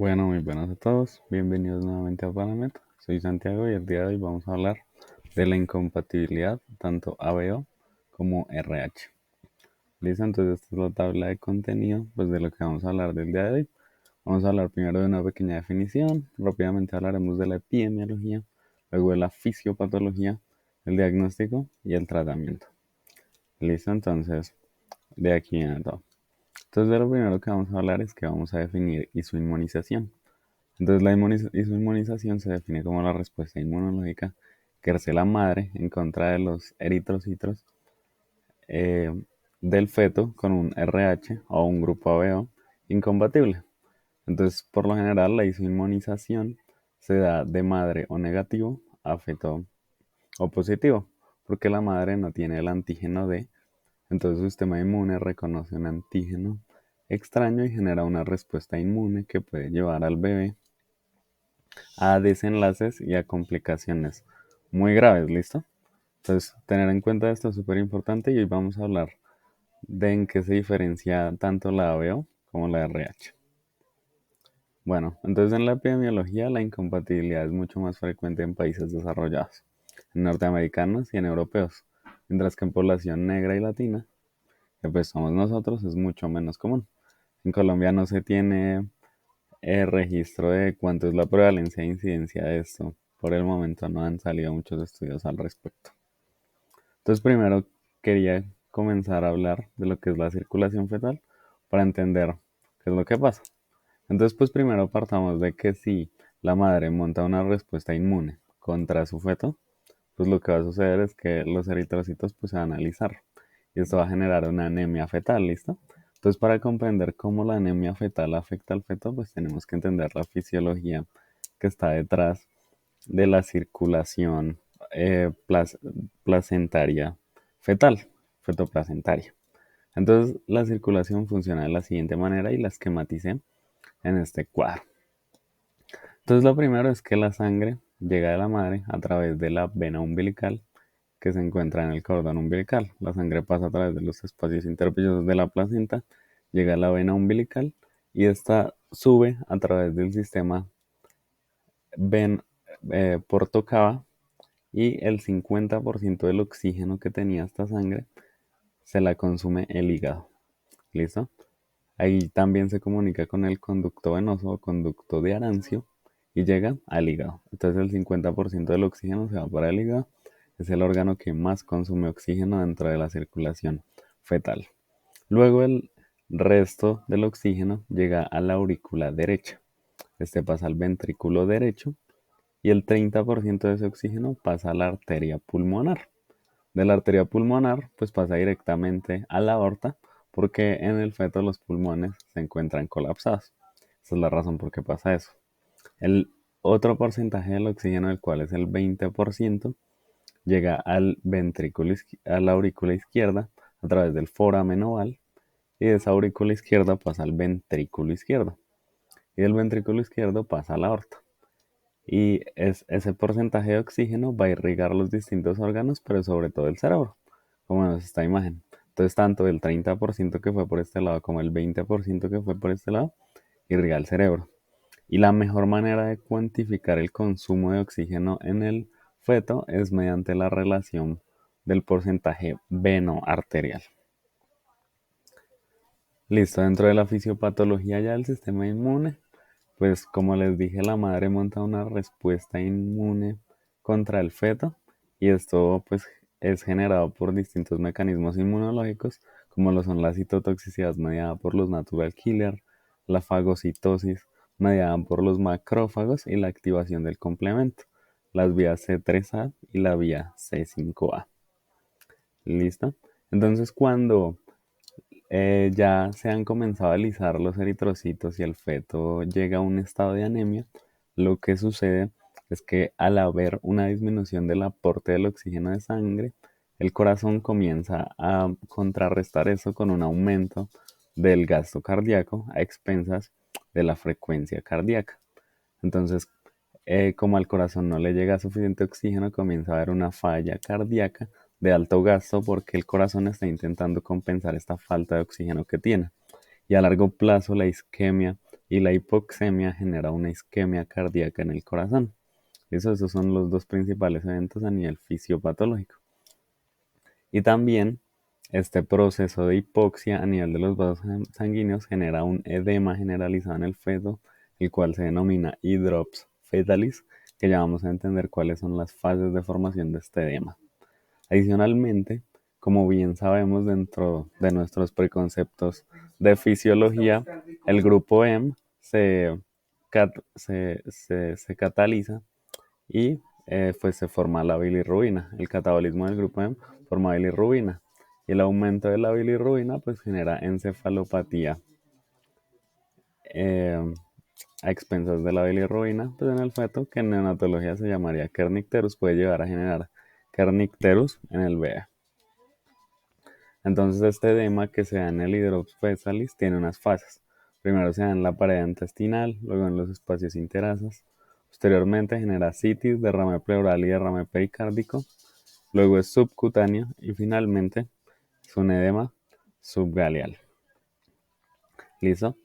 Bueno, muy buenas a todos. Bienvenidos nuevamente a Panamet. Soy Santiago y el día de hoy vamos a hablar de la incompatibilidad tanto ABO como RH. ¿Listo? Entonces esta es la tabla de contenido pues de lo que vamos a hablar del día de hoy. Vamos a hablar primero de una pequeña definición. Rápidamente hablaremos de la epidemiología, luego de la fisiopatología, el diagnóstico y el tratamiento. ¿Listo? Entonces, de aquí viene todo. Entonces, de lo primero que vamos a hablar es que vamos a definir isoinmunización. Entonces, la isoinmunización se define como la respuesta inmunológica que ejerce la madre en contra de los eritrocitos eh, del feto con un RH o un grupo ABO incompatible. Entonces, por lo general, la isoinmunización se da de madre o negativo a feto o positivo, porque la madre no tiene el antígeno D, entonces su sistema inmune reconoce un antígeno extraño y genera una respuesta inmune que puede llevar al bebé a desenlaces y a complicaciones muy graves, ¿listo? Entonces, tener en cuenta esto es súper importante y hoy vamos a hablar de en qué se diferencia tanto la ABO como la RH. Bueno, entonces en la epidemiología la incompatibilidad es mucho más frecuente en países desarrollados, en norteamericanos y en europeos, mientras que en población negra y latina, que pues somos nosotros, es mucho menos común. En Colombia no se tiene registro de cuánto es la prevalencia e incidencia de esto. Por el momento no han salido muchos estudios al respecto. Entonces primero quería comenzar a hablar de lo que es la circulación fetal para entender qué es lo que pasa. Entonces pues primero partamos de que si la madre monta una respuesta inmune contra su feto, pues lo que va a suceder es que los eritrocitos pues se van a alisar y esto va a generar una anemia fetal, ¿listo? Entonces para comprender cómo la anemia fetal afecta al feto, pues tenemos que entender la fisiología que está detrás de la circulación eh, plas- placentaria fetal, fetoplacentaria. Entonces la circulación funciona de la siguiente manera y la esquematicé en este cuadro. Entonces lo primero es que la sangre llega de la madre a través de la vena umbilical que se encuentra en el cordón umbilical. La sangre pasa a través de los espacios interpellosos de la placenta, llega a la vena umbilical y esta sube a través del sistema ven, porto cava y el 50% del oxígeno que tenía esta sangre se la consume el hígado. ¿Listo? Ahí también se comunica con el conducto venoso o conducto de Arancio y llega al hígado. Entonces el 50% del oxígeno se va para el hígado. Es el órgano que más consume oxígeno dentro de la circulación fetal. Luego el resto del oxígeno llega a la aurícula derecha. Este pasa al ventrículo derecho y el 30% de ese oxígeno pasa a la arteria pulmonar. De la arteria pulmonar, pues pasa directamente a la aorta, porque en el feto los pulmones se encuentran colapsados. Esa es la razón por qué pasa eso. El otro porcentaje del oxígeno, el cual es el 20%, llega al ventrículo, a la aurícula izquierda a través del foramen oval y de esa aurícula izquierda pasa al ventrículo izquierdo y del ventrículo izquierdo pasa a la aorta. Y ese porcentaje de oxígeno va a irrigar los distintos órganos, pero sobre todo el cerebro, como vemos esta imagen. Entonces, tanto el 30% que fue por este lado como el 20% que fue por este lado, irriga el cerebro. Y la mejor manera de cuantificar el consumo de oxígeno en el feto es mediante la relación del porcentaje veno-arterial. Listo, dentro de la fisiopatología ya del sistema inmune, pues como les dije, la madre monta una respuesta inmune contra el feto y esto pues es generado por distintos mecanismos inmunológicos como lo son la citotoxicidad mediada por los natural killer, la fagocitosis mediada por los macrófagos y la activación del complemento, las vías C3A y la vía C5A. ¿Listo? Entonces cuando ya se han comenzado a alisar los eritrocitos y el feto llega a un estado de anemia, lo que sucede es que al haber una disminución del aporte del oxígeno de sangre, el corazón comienza a contrarrestar eso con un aumento del gasto cardíaco a expensas de la frecuencia cardíaca. Entonces, como al corazón no le llega suficiente oxígeno, comienza a haber una falla cardíaca de alto gasto porque el corazón está intentando compensar esta falta de oxígeno que tiene. Y a largo plazo la isquemia y la hipoxemia genera una isquemia cardíaca en el corazón. Esos son los dos principales eventos a nivel fisiopatológico. Y también este proceso de hipoxia a nivel de los vasos sanguíneos genera un edema generalizado en el feto, el cual se denomina hidrops fetalis, que ya vamos a entender cuáles son las fases de formación de este edema. Adicionalmente, como bien sabemos dentro de nuestros preconceptos de fisiología, el grupo M se cataliza y pues se forma la bilirrubina. El catabolismo del grupo M forma bilirrubina y el aumento de la bilirrubina pues genera encefalopatía eh, a expensas de la bilirrubina pues en el feto, que en neonatología se llamaría kernicterus, puede llegar a generar kernicterus en el bebé. Entonces este edema que se da en el hidrops fetalis tiene unas fases. Primero se da en la pared intestinal, luego en los espacios interasas. Posteriormente genera citis, derrame pleural y derrame pericárdico. Luego es subcutáneo y finalmente es un edema subgaleal. ¿Listo?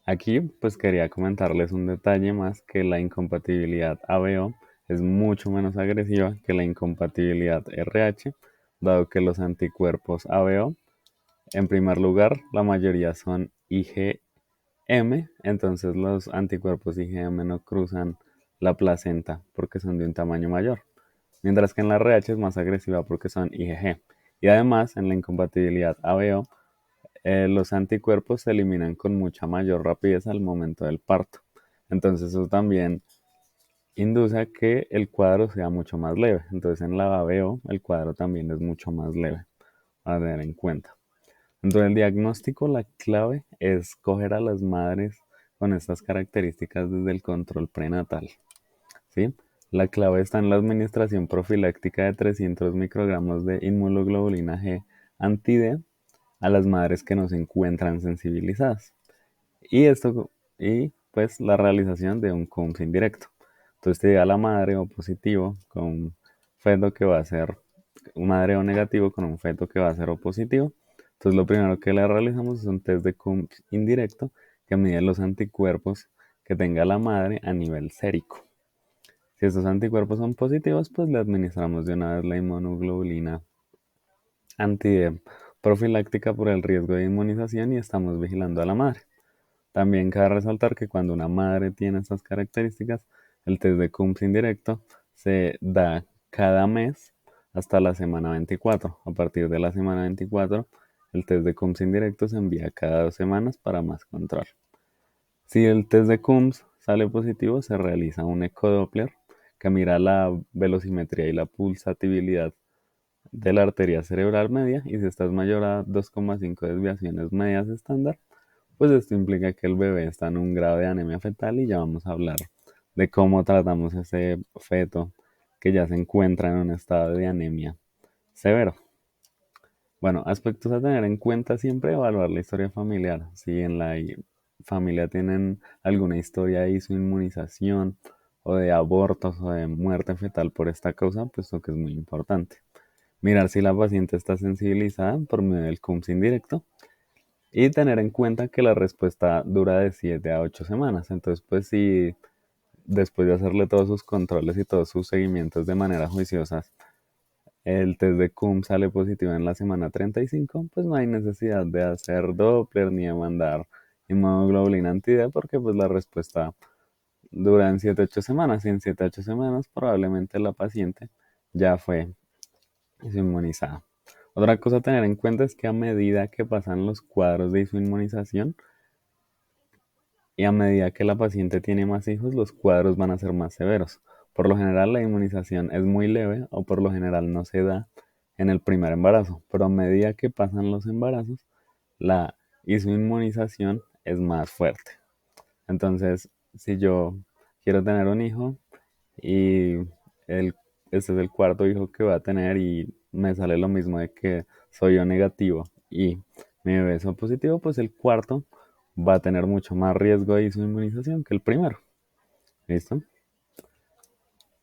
Aquí pues quería comentarles un detalle más, que la incompatibilidad ABO es mucho menos agresiva que la incompatibilidad RH, dado que los anticuerpos ABO, en primer lugar, la mayoría son IgM, entonces los anticuerpos IgM no cruzan la placenta porque son de un tamaño mayor, mientras que en la RH es más agresiva porque son IgG. Y además, en la incompatibilidad ABO, los anticuerpos se eliminan con mucha mayor rapidez al momento del parto. Entonces eso también induce a que el cuadro sea mucho más leve. Entonces en la ABO el cuadro también es mucho más leve a tener en cuenta. Dentro del diagnóstico, la clave es coger a las madres con estas características desde el control prenatal, ¿sí? La clave está en la administración profiláctica de 300 microgramos de inmunoglobulina G anti-D a las madres que no se encuentran sensibilizadas. Y pues la realización de un CUMS indirecto. Entonces te llega la madre O positivo con un feto que va a ser un madre O negativo con un feto que va a ser O positivo. Entonces lo primero que le realizamos es un test de CUMS indirecto que mide los anticuerpos que tenga la madre a nivel sérico. Si estos anticuerpos son positivos, pues le administramos de una vez la inmunoglobulina anti profiláctica por el riesgo de inmunización y estamos vigilando a la madre. También cabe resaltar que cuando una madre tiene estas características, el test de CUMS indirecto se da cada mes hasta la semana 24. A partir de la semana 24, el test de CUMS indirecto se envía cada 2 semanas para más control. Si el test de CUMS sale positivo, se realiza un ecodoppler que mira la velocimetría y la pulsatividad de la arteria cerebral media, y si esta es mayor a 2,5 desviaciones medias estándar, pues esto implica que el bebé está en un grado de anemia fetal, y ya vamos a hablar de cómo tratamos ese feto que ya se encuentra en un estado de anemia severo. Bueno, aspectos a tener en cuenta: siempre evaluar la historia familiar. Si en la familia tienen alguna historia de inmunización o de abortos o de muerte fetal por esta causa, pues eso que es muy importante. Mirar si la paciente está sensibilizada por medio del CUMS indirecto y tener en cuenta que la respuesta dura de 7 a 8 semanas. Entonces, pues si después de hacerle todos sus controles y todos sus seguimientos de manera juiciosa, el test de CUM sale positivo en la semana 35, pues no hay necesidad de hacer Doppler ni de mandar inmunoglobulina anti-D, porque pues la respuesta dura en 7 a 8 semanas, y en 7 a 8 semanas probablemente la paciente ya fue inmunizada. Otra cosa a tener en cuenta es que a medida que pasan los cuadros de inmunización y a medida que la paciente tiene más hijos, los cuadros van a ser más severos. Por lo general, la inmunización es muy leve o por lo general no se da en el primer embarazo, pero a medida que pasan los embarazos, la inmunización es más fuerte. Entonces, si yo quiero tener un hijo y el, este es el cuarto hijo que voy a tener y me sale lo mismo de que soy O negativo y mi bebé es O positivo, pues el cuarto va a tener mucho más riesgo de su inmunización que el primero. ¿Listo?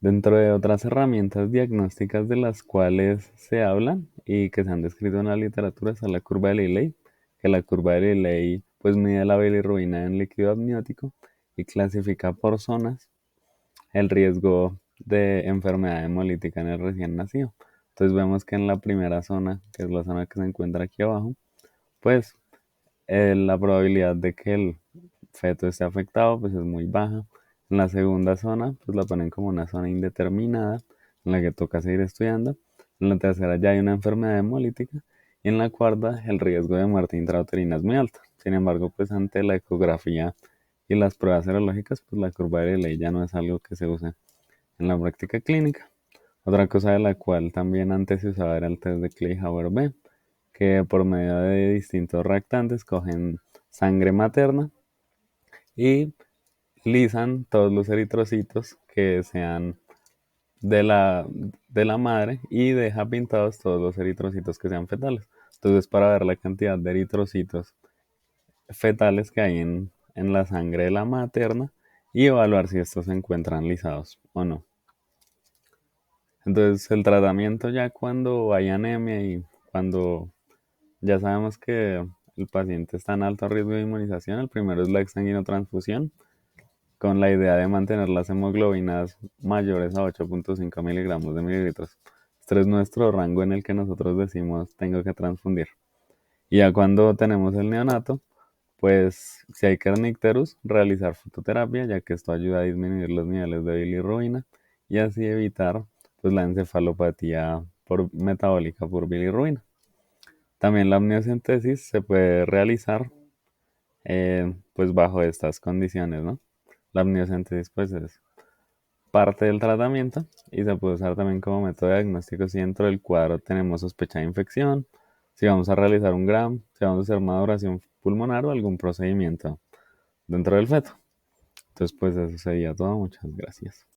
Dentro de otras herramientas diagnósticas de las cuales se hablan y que se han descrito en la literatura está la curva de Liley, que la curva de Liley pues mide la bilirrubina en líquido amniótico y clasifica por zonas el riesgo de enfermedad hemolítica en el recién nacido. Entonces vemos que en la primera zona, que es la zona que se encuentra aquí abajo, pues la probabilidad de que el feto esté afectado pues es muy baja. En la segunda zona pues la ponen como una zona indeterminada en la que toca seguir estudiando. En la tercera ya hay una enfermedad hemolítica y en la cuarta el riesgo de muerte intrauterina es muy alto. Sin embargo, pues ante la ecografía y las pruebas serológicas, pues la curva de Ley ya no es algo que se use en la práctica clínica. Otra cosa de la cual también antes se usaba era el test de Klein-Hauer-B, que por medio de distintos reactantes cogen sangre materna y lisan todos los eritrocitos que sean de la, de la madre y deja pintados todos los eritrocitos que sean fetales. Entonces, para ver la cantidad de eritrocitos fetales que hay en la sangre de la materna y evaluar si estos se encuentran lisados o no. Entonces, el tratamiento ya cuando hay anemia y cuando ya sabemos que el paciente está en alto riesgo de inmunización, el primero es la exsanguinotransfusión, con la idea de mantener las hemoglobinas mayores a 8.5 miligramos de mililitros. Este es nuestro rango en el que nosotros decimos tengo que transfundir. Y ya cuando tenemos el neonato, pues si hay kernicterus, realizar fototerapia, ya que esto ayuda a disminuir los niveles de bilirrubina y así evitar pues la encefalopatía metabólica por bilirrubina. También la amniocentesis se puede realizar pues bajo estas condiciones, ¿no? La amniocentesis pues es parte del tratamiento y se puede usar también como método de diagnóstico si dentro del cuadro tenemos sospecha de infección, si vamos a realizar un GRAM, si vamos a hacer maduración pulmonar o algún procedimiento dentro del feto. Entonces pues eso sería todo, muchas gracias.